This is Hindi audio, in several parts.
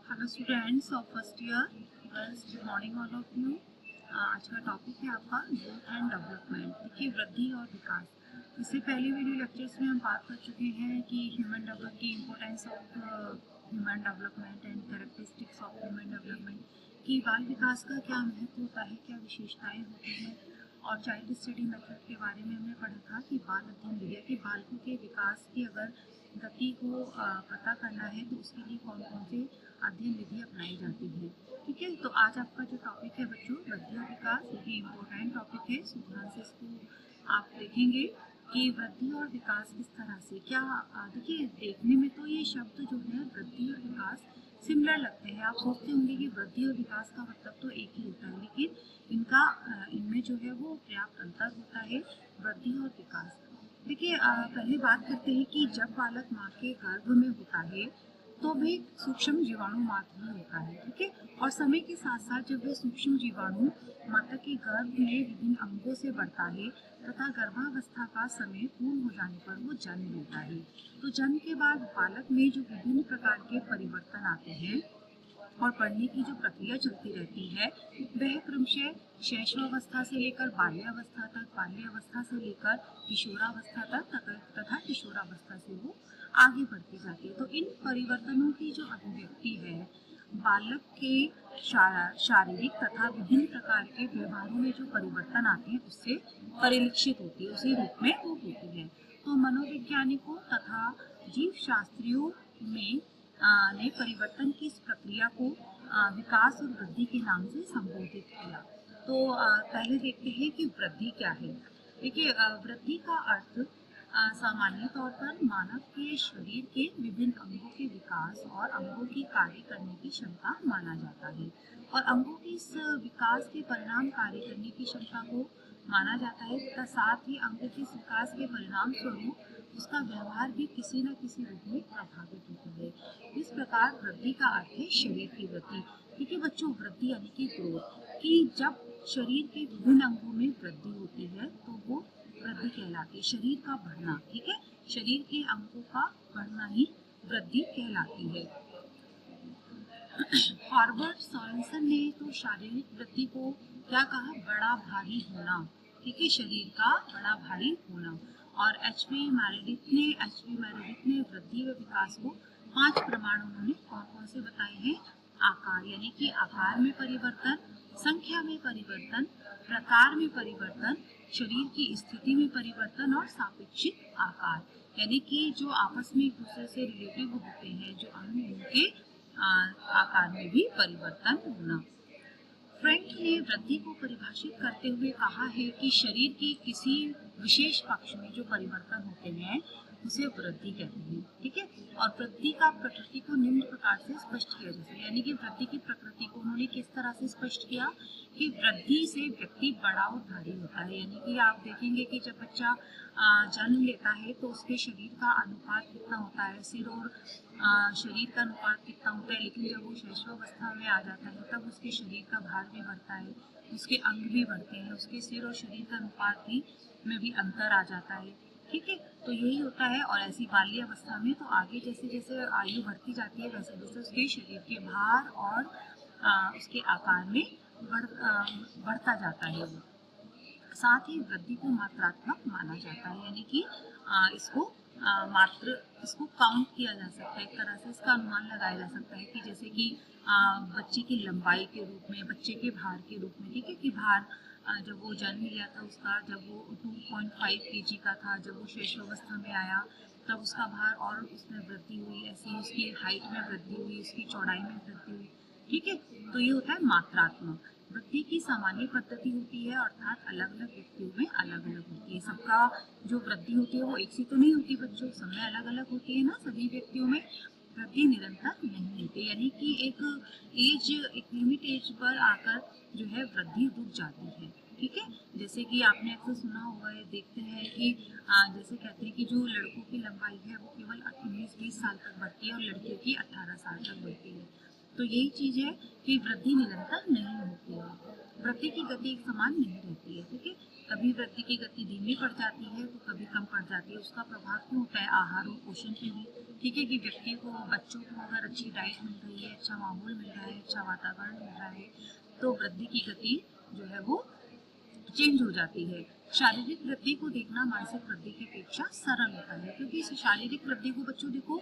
Hello students of first year girls, good morning all of you. आज का टॉपिक है आपका ग्रोथ एंड डेवलपमेंट। देखिए, वृद्धि और विकास। इससे पहले वीडियो लेक्चर्स में हम बात कर चुके हैं कि ह्यूमन डेवलप की importance of human development and characteristics of human development, कि बाल विकास का क्या महत्व होता है, क्या विशेषताएं होती हैं। और चाइल्ड स्टडी मेथड के बारे में हमने पढ़ा था कि बाल अध्ययन विधि कि बालकों के विकास की अगर गति को पता करना है तो उसके लिए कौन कौन से अध्ययन विधि अपनाई जाती है। ठीक है, तो आज आपका जो टॉपिक है बच्चों, वृद्धि और विकास, ये इम्पोर्टेंट टॉपिक है। सो ध्यान से इसको आप देखेंगे कि वृद्धि और विकास किस तरह से क्या। देखिए, देखने में तो ये शब्द जो है वृद्धि और विकास सिमिलर लगते हैं। आप सोचते होंगे कि वृद्धि और विकास का मतलब तो एक ही होता है, लेकिन इनमें जो है वो पर्याप्त अंतर होता है, वृद्धि और विकास। देखिए, पहले बात करते हैं कि जब बालक माँ के गर्भ में होता है तो भी सूक्ष्म जीवाणु मात्र ही होता है। ठीक है, और समय के साथ साथ जब वह सूक्ष्म जीवाणु माता के गर्भ में विभिन्न अंगों से बढ़ता है तथा गर्भावस्था का समय पूर्ण हो जाने पर वो जन्म लेता है। तो जन्म के बाद बालक में जो विभिन्न प्रकार के परिवर्तन आते हैं और पढ़ने की जो प्रक्रिया चलती रहती है, वह क्रमशः शैशवावस्था से लेकर बाल्यावस्था तक, बाल्यावस्था से लेकर किशोरावस्था तक तथा किशोरावस्था से वो आगे बढ़ती जाती है। तो इन परिवर्तनों की जो अभिव्यक्ति है बालक के शारीरिक तथा विभिन्न प्रकार के व्यवहारों में जो परिवर्तन आते हैं उससे परिलक्षित होती है, उसी रूप में वो होती है। तो मनोवैज्ञानिकों तथा जीव शास्त्रियों में ने परिवर्तन की इस प्रक्रिया को विकास और वृद्धि के नाम से संबोधित किया। तो पहले देखते हैं कि वृद्धि क्या है। देखिए, वृद्धि का अर्थ सामान्य तौर पर मानव के शरीर के विभिन्न अंगों के विकास और अंगों की कार्य करने की क्षमता माना जाता है। और अंगों की इस विकास के परिणाम कार्य करने की क्षमता को माना जाता है तथा साथ ही अंगों के इस विकास के परिणाम स्वरूप उसका व्यवहार भी किसी न किसी रूप में प्रभावित होता है। इस प्रकार वृद्धि का अर्थ है शरीर की वृद्धि। ठीक है बच्चों, वृद्धि यानी कि ग्रोथ, कि जब शरीर के विभिन्न अंगों में वृद्धि होती है तो वो वृद्धि कहलाती है, शरीर का बढ़ना। ठीक है, शरीर के अंगों का बढ़ना ही वृद्धि कहलाती है। हार्बर्ट सॉरेंसन ने तो शारीरिक वृद्धि को क्या कहा, बड़ा भारी होना। ठीक है, शरीर का बड़ा भारी होना। और एच पी मैरेडिथ ने वृद्धि व विकास को 5 प्रमाण उन्होंने कौन कौन से बताए हैं। आकार यानी कि आकार में परिवर्तन, संख्या में परिवर्तन, प्रकार में परिवर्तन, शरीर की स्थिति में परिवर्तन और सापेक्षिक आकार, यानी कि जो आपस में एक दूसरे से रिलेटिव होते हैं जो अंग, उनके आकार में भी परिवर्तन होना। फ्रैंक ने वृद्धि को परिभाषित करते हुए कहा है कि शरीर के किसी विशेष पक्ष में जो परिवर्तन होते हैं उसे वृद्धि कहते हैं। ठीक है, और वृद्धि का प्रकृति को निम्न प्रकार से स्पष्ट किया जाता है, यानी कि वृद्धि की प्रकृति को उन्होंने किस तरह से स्पष्ट किया कि वृद्धि से व्यक्ति बड़ा और भारी होता है। यानी कि आप देखेंगे कि जब बच्चा जन्म लेता है तो उसके शरीर का अनुपात कितना होता है, सिर और शरीर का अनुपात कितना होता है, लेकिन जब वो शैशवावस्था में आ जाता है तब उसके शरीर का भार भी बढ़ता है, उसके अंग भी बढ़ते हैं, उसके सिर और शरीर का अनुपात भी में भी अंतर आ जाता है। ठीक है, तो यही होता है। और ऐसी बाल्य अवस्था में तो आगे जैसे जैसे आयु बढ़ती जाती है वैसे वैसे उसके शरीर के भार और उसके आकार में बढ़ता जाता है वो। साथ ही वृद्धि को मात्रात्मक माना जाता है, यानी कि इसको काउंट किया जा सकता है, एक तरह से इसका अनुमान लगाया जा सकता है कि जैसे कि बच्चे की लंबाई के रूप में, बच्चे के भार के रूप में। ठीक है, कि भार जब वो जन्म लिया था उसका, जब वो 2.5 kg का था, जब वो शैशवावस्था में आया तब उसका भार और उसमें वृद्धि हुई, ऐसी उसकी हाइट में वृद्धि हुई, उसकी चौड़ाई में वृद्धि हुई। ठीक है, तो ये होता है मात्रात्मक। वृद्धि की सामान्य पद्धति होती है, अर्थात अलग अलग व्यक्तियों में अलग अलग होती है। सबका जो वृद्धि होती है वो एक सी तो नहीं होती बच्चों, सब में अलग अलग होती है ना। सभी व्यक्तियों में वृद्धि निरंतर नहीं होती, यानी कि एक लिमिट एज पर आकर जो है वृद्धि रुक जाती है। ठीक है, जैसे कि आपने अक्सर सुना होगा, देखते हैं कि जैसे कहते हैं कि जो लड़कों की लंबाई है वो केवल 19-20 साल तक बढ़ती है और लड़कियों की 18 साल तक बढ़ती है। तो यही चीज है कि वृद्धि निरंतर नहीं होती है, वृद्धि की गति एक समान नहीं रहती है। ठीक है, कभी वृद्धि की गति धीमी पड़ जाती है तो कभी कम पड़ जाती है। उसका प्रभाव क्यों होता है? आहार और पोषण पे भी। ठीक है कि व्यक्ति को, बच्चों को अगर अच्छी डाइट मिल रही है, अच्छा माहौल मिल रहा है, अच्छा वातावरण मिल रहा है, तो वृद्धि की गति जो है वो चेंज हो जाती है। शारीरिक वृद्धि को देखना मानसिक वृद्धि की अपेक्षा सरल होता है, क्योंकि इस शारीरिक वृद्धि को बच्चों देखो,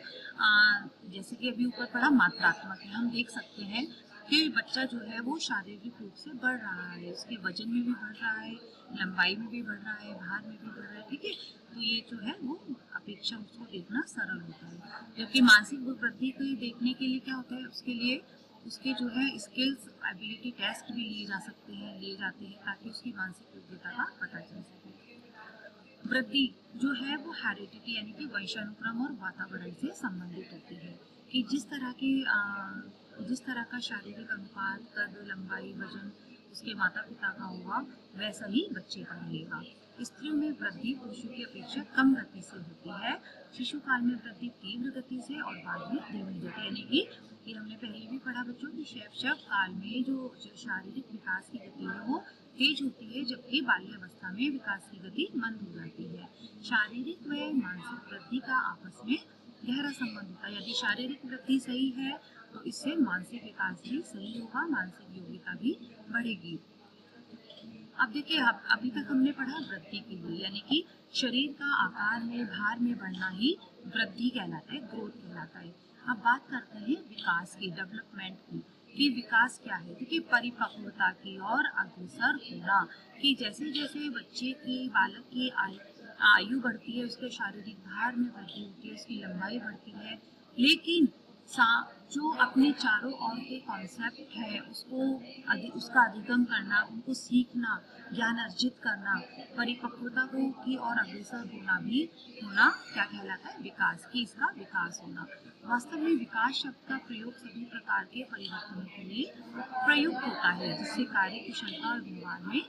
जैसे कि अभी ऊपर पढ़ा मात्रात्मक है, हम देख सकते हैं कि बच्चा जो है वो शारीरिक रूप से बढ़ रहा है, उसके वजन में भी बढ़ रहा है, लंबाई में भी बढ़ रहा है, भार में भी बढ़ रहा है। ठीक है, तो ये जो है वो अपेक्षा उसको देखना सरल होता है। जबकि मानसिक वृद्धि को देखने के लिए क्या होता है, उसके लिए उसके जो है स्किल्स एबिलिटी टेस्ट भी लिए जाते हैं ताकि उसकी मानसिक योग्यता का पता चल सके। वृद्धि जो है वो हेरिडिटी यानी कि वंशानुक्रम और वातावरण से संबंधित होती है, कि जिस तरह का शारीरिक अनुपात, कद, लंबाई, वजन उसके माता पिता का होगा वैसा ही बच्चे का रहेगा। स्त्रियों में वृद्धि पुरुषों की अपेक्षा कम गति से होती है। शिशु काल में वृद्धि तीव्र गति से और बाद में धीमी गति, यानी कि ये हमने पहले भी पढ़ा बच्चों की शैशव काल में जो शारीरिक विकास की गति है वो तेज होती है, जबकि बाल्यावस्था में विकास की गति मंद हो जाती है। शारीरिक व मानसिक वृद्धि का आपस में गहरा संबंध होता है। यदि शारीरिक वृद्धि सही है तो इससे मानसिक विकास भी सही होगा, मानसिक योग्यता भी बढ़ेगी। अब देखिए, अभी तक हमने पढ़ा वृद्धि के लिए, यानी कि शरीर का आकार में, भार में बढ़ना ही वृद्धि कहलाता है, ग्रोथ कहलाता है। अब बात करते हैं विकास की, डेवलपमेंट की, कि विकास क्या है। देखिए, परिपक्वता की और अग्रसर होना, कि जैसे जैसे बच्चे की, बालक की आयु बढ़ती है, उसके शारीरिक भार में वृद्धि होती है, उसकी लंबाई बढ़ती है, लेकिन जो अपने चारों ओर के कॉन्सेप्ट है उसका अधिगम करना, उनको सीखना, ज्ञान अर्जित करना, परिपक्वता को की और अग्रसर होना क्या कहलाता है? विकास, की इसका विकास होना। वास्तव में विकास शब्द का प्रयोग सभी प्रकार के परिवर्तनों के लिए प्रयुक्त होता है, जिससे कार्य कुशलता और व्यवहार में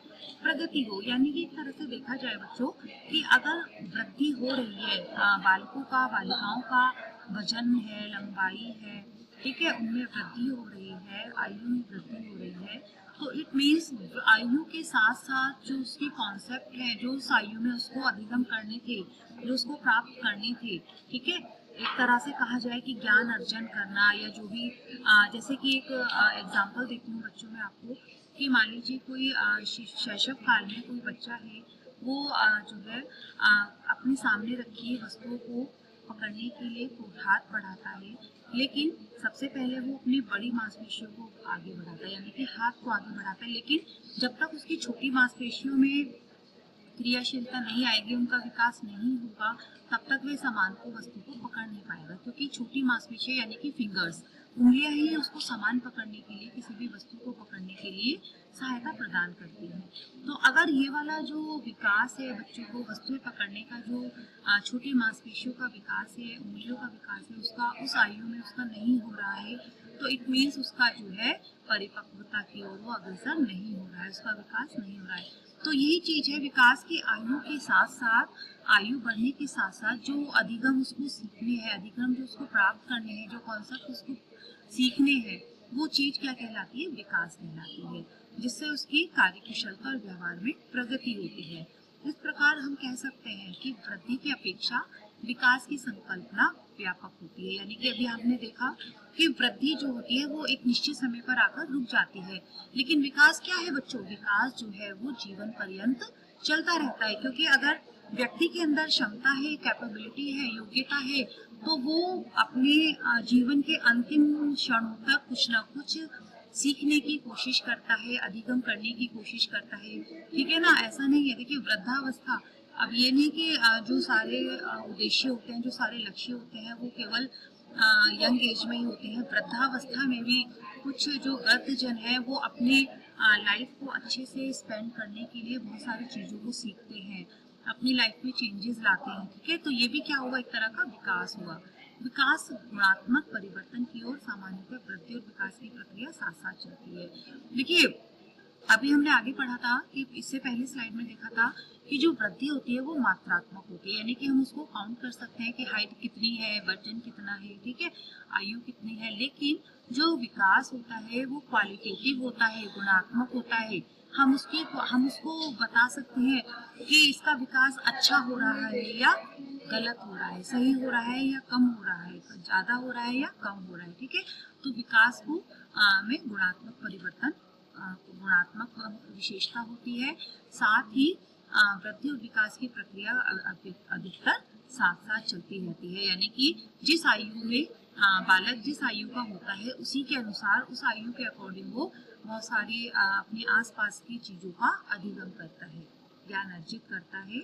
प्रगति हो। यानी कि एक तरह से देखा जाए बच्चों कि अगर वृद्धि हो रही है, बालकों का, बालिकाओं का वजन है, लंबाई है, ठीक है, उनमें वृद्धि हो रही है, आयु में वृद्धि हो रही है, तो इट मीन्स आयु के साथ साथ जो उसके कॉन्सेप्ट हैं, जो उस आयु में उसको अधिगम करने थे, जो उसको प्राप्त करने थे, ठीक है, एक तरह से कहा जाए कि ज्ञान अर्जन करना, या जो भी जैसे कि एक एग्जाम्पल देती हूँ बच्चों में आपको, कि मान लीजिए कोई शैशव काल में कोई बच्चा है, वो जो है अपने सामने रखी वस्तुओं को पकड़ने के लिए हाथ बढ़ाता है, लेकिन सबसे पहले वो अपनी बड़ी मांसपेशियों को आगे बढ़ाता है, यानी कि हाथ को आगे बढ़ाता है, लेकिन जब तक उसकी छोटी मांसपेशियों में क्रियाशीलता नहीं आएगी, उनका विकास नहीं होगा, तब तक वे सामान को, वस्तु को पकड़ नहीं पाएगा, क्योंकि छोटी मांसपेशियां यानी कि फिंगर्स, उंगलियां ही उसको सामान पकड़ने के लिए, किसी भी वस्तु को पकड़ने के लिए सहायता प्रदान करती है। तो अगर ये वाला जो विकास है बच्चों को वस्तुएं पकड़ने का, जो छोटी मांसपेशियों का विकास है, उंगलियों का विकास है, उसका उस आयु में उसका नहीं हो रहा है, तो इट मीन्स उसका जो है परिपक्वता की ओर वो अग्रसर नहीं हो रहा है, उसका विकास नहीं हो रहा है। तो यही चीज है, विकास की आयु के साथ साथ, आयु बढ़ने के साथ साथ जो अधिगम उसको सीखने हैं, अधिगम जो उसको प्राप्त करने हैं, जो कॉन्सेप्ट उसको सीखने हैं, वो चीज क्या कहलाती है? विकास कहलाती है, जिससे उसकी कार्यकुशलता और व्यवहार में प्रगति होती है। इस प्रकार हम कह सकते हैं कि वृद्धि की अपेक्षा विकास की संकल्पना व्यापक होती है। यानी कि अभी आपने देखा कि वृद्धि जो होती है वो एक निश्चित समय पर आकर रुक जाती है, लेकिन विकास क्या है बच्चों? विकास जो है वो जीवन पर्यंत चलता रहता है, क्योंकि अगर व्यक्ति के अंदर क्षमता है, कैपेबिलिटी है, योग्यता है, तो वो अपने जीवन के अंतिम क्षणों तक कुछ ना कुछ सीखने की कोशिश करता है, अधिगम करने की कोशिश करता है, ठीक है ना? ऐसा नहीं है, देखिए वृद्धावस्था, अब ये नहीं कि जो सारे उद्देश्य होते हैं, जो सारे लक्ष्य होते हैं वो केवल यंग एज में ही होते हैं। वृद्धावस्था में भी कुछ जो वृद्धजन है वो अपनी लाइफ को अच्छे से स्पेंड करने के लिए बहुत सारी चीज़ों को सीखते हैं, अपनी लाइफ में चेंजेस लाते हैं, ठीक है? तो ये भी क्या हुआ? एक तरह का विकास हुआ। विकास गुणात्मक परिवर्तन की ओर सामान्यतः वृद्धि और विकास की प्रक्रिया साथ साथ चलती है। देखिए, अभी हमने आगे पढ़ा था कि इससे पहले स्लाइड में देखा था कि जो वृद्धि होती है वो मात्रात्मक होती है, यानी कि हम उसको काउंट कर सकते हैं कि हाइट कितनी है, वजन कितना है, ठीक है, आयु कितनी है। लेकिन जो विकास होता है वो क्वालिटेटिव होता है, गुणात्मक होता है। हम उसको बता सकते हैं कि इसका विकास अच्छा हो रहा है या गलत हो रहा है, सही हो रहा है या कम हो रहा है, ज़्यादा हो रहा है या कम हो रहा है। ठीक है, तो विकास को में गुणात्मक परिवर्तन, गुणात्मक विशेषता होती है। साथ ही वृद्धि और विकास की प्रक्रिया अधिकतर साथ साथ चलती रहती है, यानी कि जिस आयु में बालक जिस आयु का होता है उसी के अनुसार, उस आयु के अकॉर्डिंग वो बहुत सारी अपने आसपास की चीजों का अधिगम करता है, ज्ञान अर्जित करता है।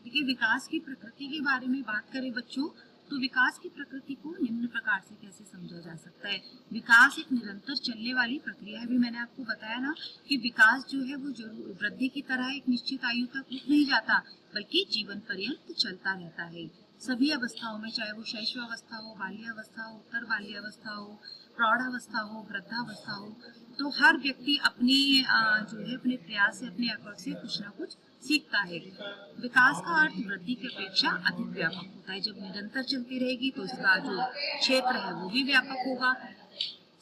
देखिए, विकास की प्रकृति के बारे में बात करें बच्चों, तो विकास की प्रकृति को निम्न प्रकार से कैसे समझा जा सकता है। विकास एक निरंतर चलने वाली प्रक्रिया है। अभी मैंने आपको बताया ना कि विकास जो है वो जरूर वृद्धि की तरह एक निश्चित आयु तक रुक नहीं जाता, बल्कि जीवन पर्यंत चलता रहता है। सभी अवस्थाओं में, चाहे वो शैशवावस्था हो, बाल्यावस्था हो, उत्तर बाल्यावस्था हो, प्रौढ़ावस्था हो, वृद्धावस्था हो, तो हर व्यक्ति अपनी जो है अपने प्रयास से, अपने एफर्ट से कुछ ना कुछ सीखता है। विकास का अर्थ वृद्धि की अपेक्षा अधिक व्यापक होता है। जब निरंतर चलती रहेगी तो इसका जो क्षेत्र है वो भी व्यापक होगा।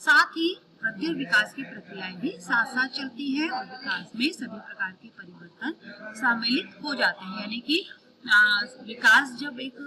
साथ ही वृद्धि और विकास की प्रक्रियाएं भी साथ साथ चलती हैं और विकास में सभी प्रकार के परिवर्तन सम्मिलित हो जाते हैं, यानी कि विकास जब एक